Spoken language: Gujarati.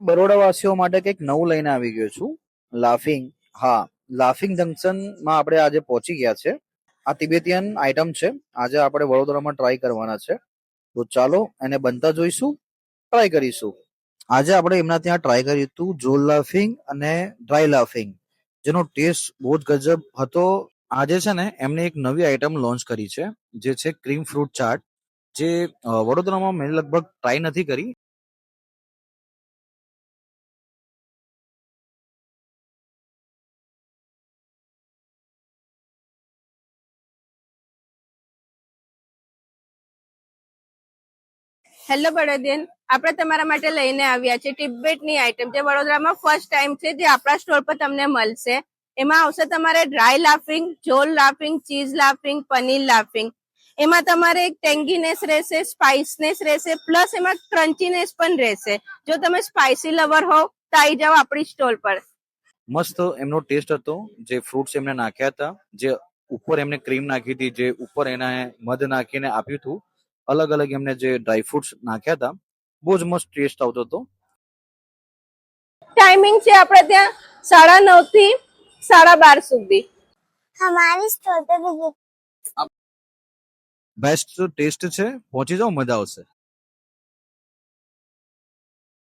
બરોડા વાસીઓ માટે કંઈક નવું લઈને આવી ગયો છું. લાફિંગ. હા, લાફિંગ જંકશનમાં આપણે આજે પહોંચી ગયા છે. આ તિબેટિયન આઈટમ છે. આજે આપણે વડોદરામાં ટ્રાય કરવાના છે. તો ચાલો એને બનતા જોઈશું, ટ્રાય કરીશું. આજે આપણે એમના ત્યાં ટ્રાય કર્યું હતું જોલ લાફિંગ અને ડ્રાય લાફિંગ, જેનો ટેસ્ટ બહુ જ ગજબ હતો. આજે છે ને એમને એક નવી આઈટમ લોન્ચ કરી છે, જે છે ક્રીમ ફ્રૂટ ચાટ, જે વડોદરામાં મેં લગભગ ટ્રાય નથી કરી. હેલો બળદિયન, આપણે તમારા માટે લઈને આવ્યા છે તિબેટની આઈટમ, જે વડોદરામાં ફર્સ્ટ ટાઈમ છે, જે આપણા સ્ટોર પર તમને મળશે. એમાં આવશે તમારે ડ્રાય લાફિંગ, જોલ લાફિંગ, ચીઝ લાફિંગ, પનીર લાફિંગ. એમાં તમારે એક ટેંગીનેસ રહેશે, સ્પાઇસનેસ રહેશે, પ્લસ એમાં ક્રન્ચીનેસ પણ રહેશે. જો તમે સ્પાઇસી લવર હોવ તો આવી જાઓ આપણી સ્ટોલ પર. મસ્ત એમનો ટેસ્ટ હતો. જે ફ્રૂટ્સ એમને નાખ્યા હતા, જે ઉપર એમને ક્રીમ નાખી હતી, જે ઉપર એને મધ નાખીને આપ્યું હતું, અલગ અલગ એમને જે ડ્રાય ફ્રૂટ્સ નાખ્યા હતા, બહુ જ મસ્ત ટેસ્ટ આવતો હતો. ટાઈમિંગ છે આપણે ત્યાં 9:30 થી 12:30 સુધી. हमारी स्टोर पे विजिट બેસ્ટ ટેસ્ટ છે, પહોંચી જાઓ, મજા આવશે.